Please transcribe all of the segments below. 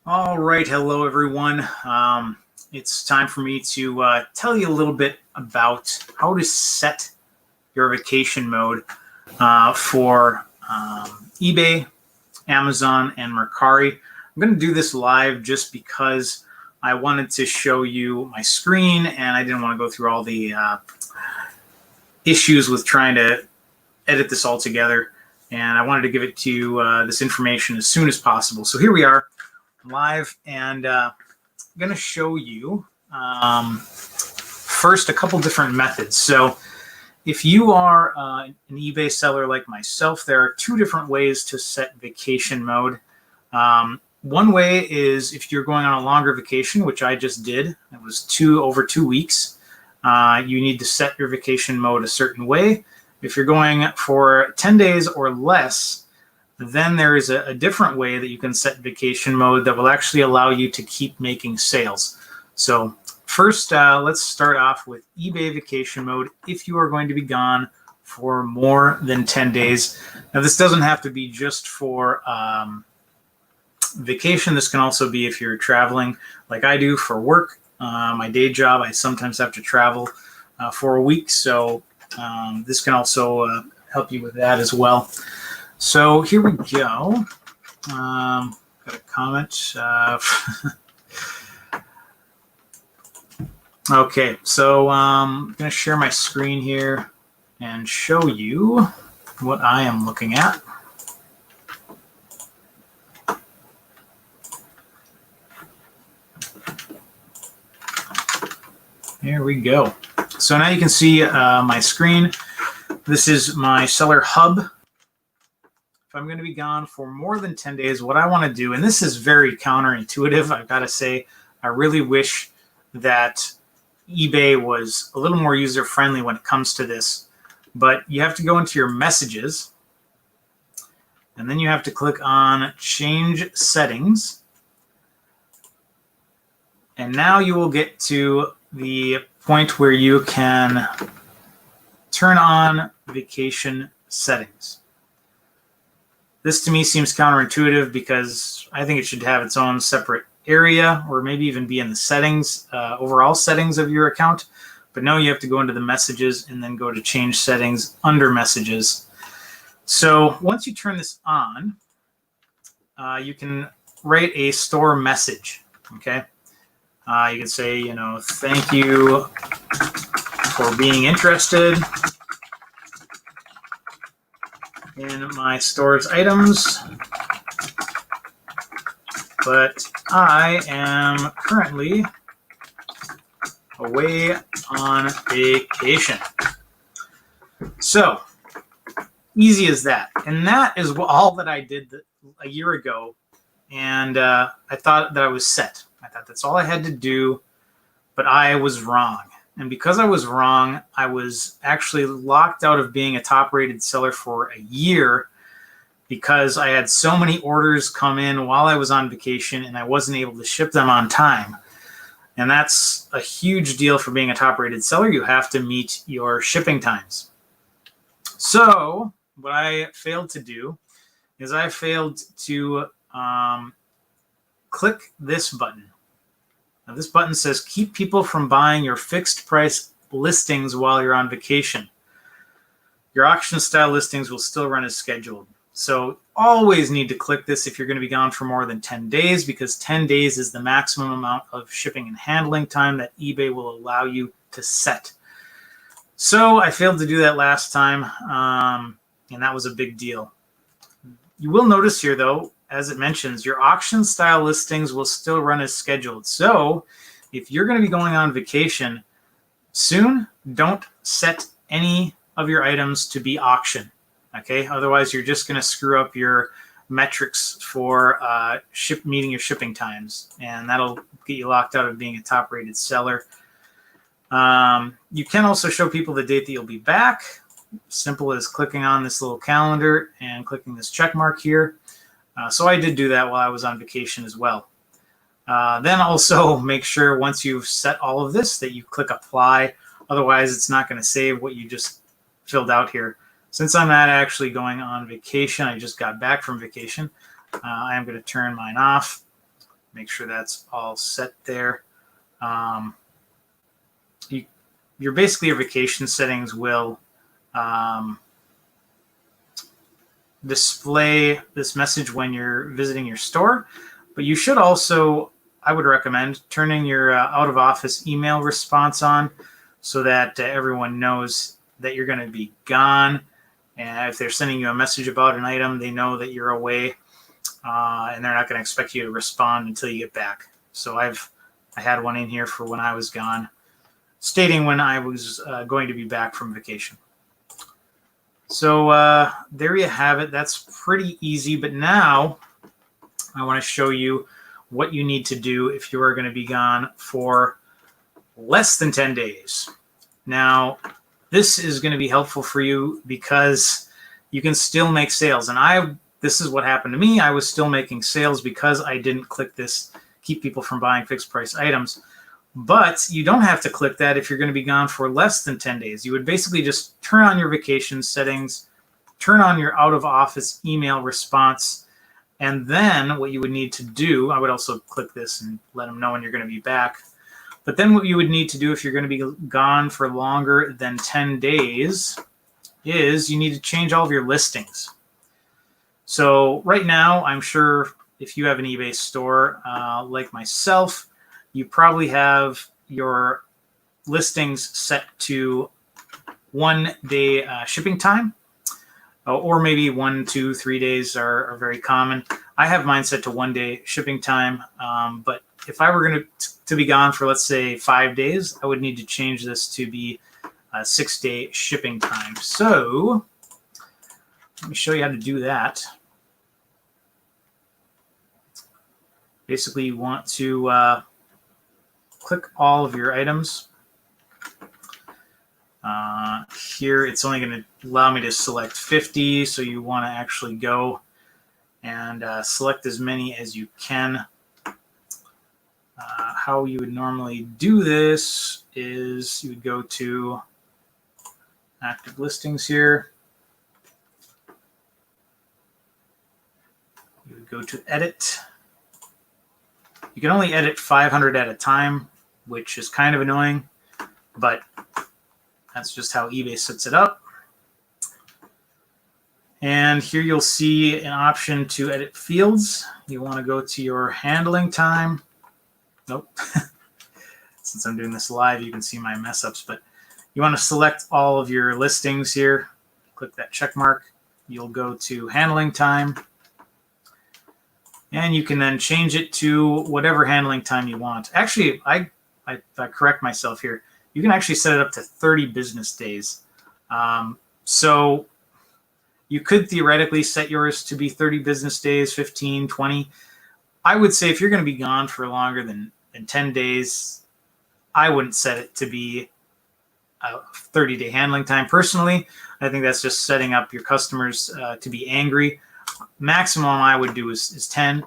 All right, hello everyone. It's time for me to tell you a little bit about how to set your vacation mode for eBay, Amazon, and Mercari. I'm going to do this live just because I wanted to show you my screen and I didn't want to go through all the issues with trying to edit this all together. And I wanted to give it to you, this information as soon as possible. So here we are. Live, and I'm going to show you first a couple different methods. So if you are an eBay seller like myself, there are two different ways to set vacation mode. One way is if you're going on a longer vacation, which I just did. It was over 2 weeks. You need to set your vacation mode a certain way. If you're going for 10 days or less, then there is a different way that you can set vacation mode that will actually allow you to keep making sales. So first, let's start off with eBay vacation mode if you are going to be gone for more than 10 days. Now, this doesn't have to be just for vacation. This can also be if you're traveling like I do for work. My day job, I sometimes have to travel for a week. So this can also help you with that as well. So here we go. Got a comment. Okay, so I'm going to share my screen here and show you what I am looking at. Here we go. So now you can see my screen. This is my seller hub. If I'm going to be gone for more than 10 days, what I want to do, and this is very counterintuitive, I've got to say, I really wish that eBay was a little more user-friendly when it comes to this. But you have to go into your messages, and then you have to click on Change Settings. And now you will get to the point where you can turn on vacation settings. This to me seems counterintuitive because I think it should have its own separate area or maybe even be in the settings, overall settings of your account. But no, you have to go into the messages and then go to change settings under messages. So once you turn this on, you can write a store message, okay? You can say, thank you for being interested in my store's items, but I am currently away on vacation. So easy as that. And that is all that I did a year ago. And I thought that I was set. I thought that's all I had to do, but I was wrong. And because I was wrong, I was actually locked out of being a top-rated seller for a year because I had so many orders come in while I was on vacation and I wasn't able to ship them on time. And that's a huge deal for being a top-rated seller. You have to meet your shipping times. So what I failed to do is I failed to click this button. Now, this button says, keep people from buying your fixed price listings while you're on vacation. Your auction style listings will still run as scheduled. So always need to click this if you're going to be gone for more than 10 days because 10 days is the maximum amount of shipping and handling time that eBay will allow you to set. So I failed to do that last time, and that was a big deal. You will notice here, though, as it mentions, your auction style listings will still run as scheduled. So if you're going to be going on vacation soon, don't set any of your items to be auction. Okay, otherwise you're just going to screw up your metrics for meeting your shipping times, and that'll get you locked out of being a top-rated seller. You can also show people the date that you'll be back. Simple as clicking on this little calendar and clicking this check mark here. So I did do that while I was on vacation as well. Then also make sure once you've set all of this that you click apply. Otherwise, it's not going to save what you just filled out here. Since I'm not actually going on vacation, I just got back from vacation, I am going to turn mine off. Make sure that's all set there. Your vacation settings will display this message when you're visiting your store, but you should also, I would recommend turning your out of office email response on so that everyone knows that you're going to be gone. And if they're sending you a message about an item, they know that you're away, and they're not going to expect you to respond until you get back. So I had one in here for when I was gone, stating when I was going to be back from vacation. So there you have it. That's pretty easy. But now I want to show you what you need to do if you are going to be gone for less than 10 days. Now, this is going to be helpful for you because you can still make sales. And this is what happened to me. I was still making sales because I didn't click this, keep people from buying fixed price items. But you don't have to click that if you're going to be gone for less than 10 days. You would basically just turn on your vacation settings, turn on your out of office email response, and then what you would need to do, I would also click this and let them know when you're going to be back. But then what you would need to do if you're going to be gone for longer than 10 days is you need to change all of your listings. So right now, I'm sure if you have an eBay store like myself, you probably have your listings set to 1 day shipping time, or maybe 1, 2, 3 days are very common. I have mine set to 1 day shipping time, but if I were going to be gone for, let's say, 5 days, I would need to change this to be a 6 day shipping time. So let me show you how to do that. Basically, you want to click all of your items. Here, it's only going to allow me to select 50, so you want to actually go and select as many as you can. How you would normally do this is you would go to active listings here. You would go to edit. You can only edit 500 at a time, which is kind of annoying, but that's just how eBay sets it up. And here you'll see an option to edit fields. You want to go to your handling time. Nope. Since I'm doing this live, you can see my mess ups, but you want to select all of your listings here. Click that check mark. You'll go to handling time. And you can then change it to whatever handling time you want. Actually, I correct myself here. You can actually set it up to 30 business days. So you could theoretically set yours to be 30 business days, 15, 20. I would say if you're going to be gone for longer than 10 days, I wouldn't set it to be a 30-day handling time. Personally, I think that's just setting up your customers to be angry. Maximum I would do is 10.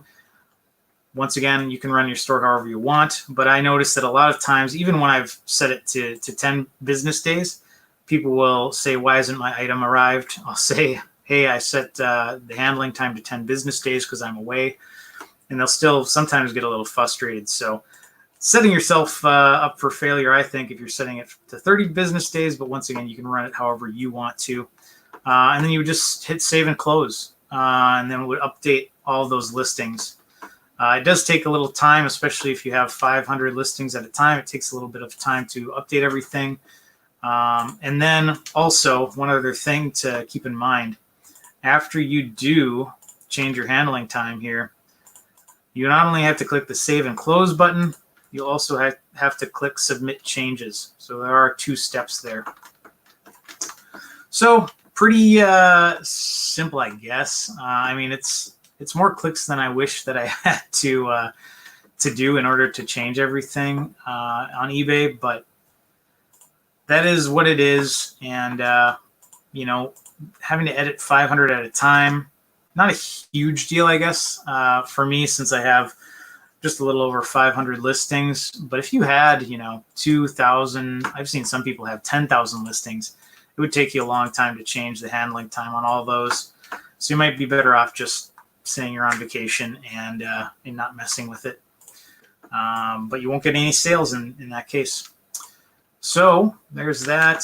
Once again, you can run your store however you want, but I noticed that a lot of times, even when I've set it to 10 business days, people will say, why hasn't my item arrived? I'll say, hey, I set the handling time to 10 business days because I'm away. And they'll still sometimes get a little frustrated. So setting yourself up for failure, I think, if you're setting it to 30 business days, but once again, you can run it however you want to. And then you would just hit save and close, and then it would update all those listings. It does take a little time, especially if you have 500 listings at a time. It takes a little bit of time to update everything. And then also, one other thing to keep in mind, after you do change your handling time here, you not only have to click the save and close button, you also have to click submit changes. So there are 2 steps there. So pretty simple, I guess. I mean, it's more clicks than I wish that I had to do in order to change everything on eBay, but that is what it is. And having to edit 500 at a time, not a huge deal, I guess, for me, since I have just a little over 500 listings. But if you had, 2,000, I've seen some people have 10,000 listings, it would take you a long time to change the handling time on all those. So you might be better off just saying you're on vacation and not messing with it. but you won't get any sales in that case. So there's that.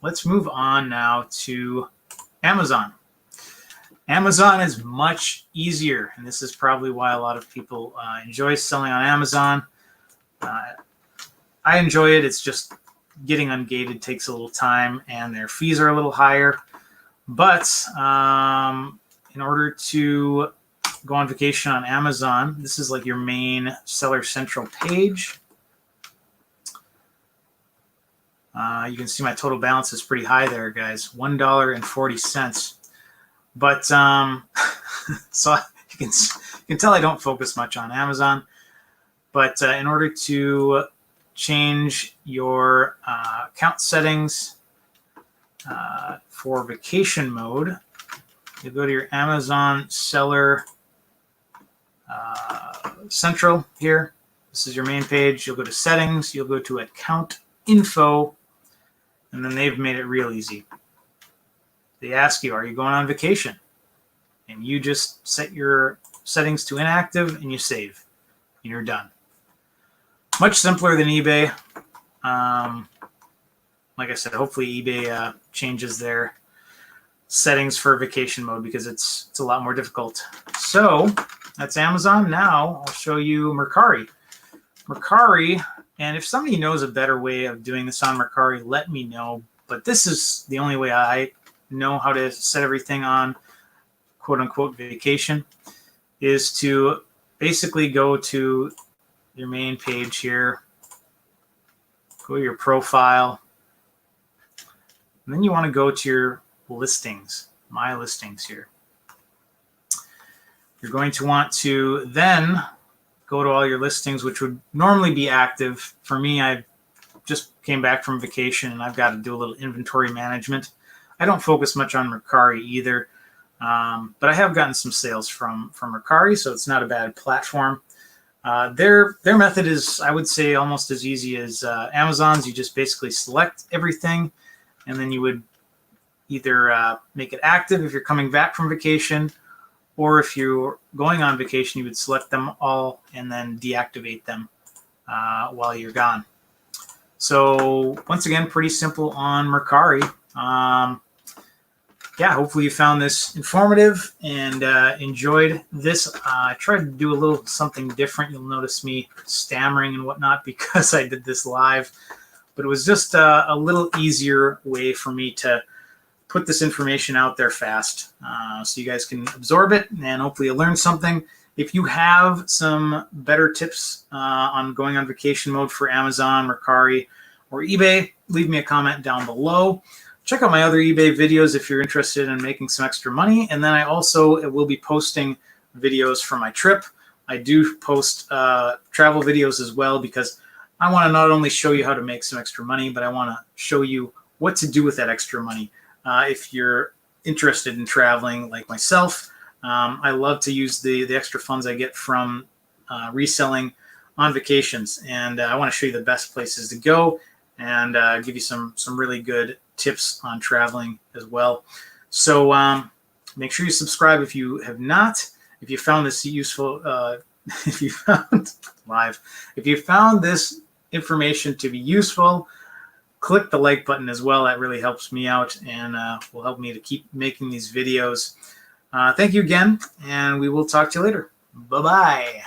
Let's move on now to Amazon. Amazon is much easier, and this is probably why a lot of people enjoy selling on Amazon. I enjoy it. It's just getting ungated takes a little time, and their fees are a little higher. But in order to go on vacation on Amazon, this is like your main Seller Central page. You can see my total balance is pretty high there, guys, $1.40. But so you can tell I don't focus much on Amazon. But in order to change your account settings for vacation mode, you go to your Amazon Seller Central here. This is your main page. You'll go to settings. You'll go to account info, and then they've made it real easy. They ask you, are you going on vacation? And you just set your settings to inactive and you save. And you're done. Much simpler than eBay. Like I said, hopefully eBay changes their settings for vacation mode because it's a lot more difficult. So that's Amazon. Now I'll show you Mercari. Mercari, and if somebody knows a better way of doing this on Mercari, let me know. But this is the only way I know how to set everything on quote-unquote vacation, is to basically go to your main page here, go to your profile, and then you want to go to your listings, my listings here. You're going to want to then go to all your listings, which would normally be active. For me, I just came back from vacation and I've got to do a little inventory management. I don't focus much on Mercari either, but I have gotten some sales from Mercari, so it's not a bad platform. Their method is, I would say, almost as easy as Amazon's. You just basically select everything, and then you would either make it active if you're coming back from vacation, or if you're going on vacation, you would select them all and then deactivate them while you're gone. So once again, pretty simple on Mercari. Yeah, hopefully you found this informative and enjoyed this. I tried to do a little something different. You'll notice me stammering and whatnot because I did this live. But it was just a little easier way for me to put this information out there fast so you guys can absorb it and hopefully you'll learn something. If you have some better tips on going on vacation mode for Amazon, Mercari, or eBay, leave me a comment down below. Check out my other eBay videos if you're interested in making some extra money. And then I also will be posting videos from my trip. I do post travel videos as well because I want to not only show you how to make some extra money, but I want to show you what to do with that extra money. If you're interested in traveling like myself, I love to use the extra funds I get from reselling on vacations. And I want to show you the best places to go and give you some really good tips on traveling as well. So make sure you subscribe if you have not. If you found this useful, if you found this information to be useful, click the like button as well. That really helps me out and will help me to keep making these videos. Thank you again, and we will talk to you later. Bye-bye.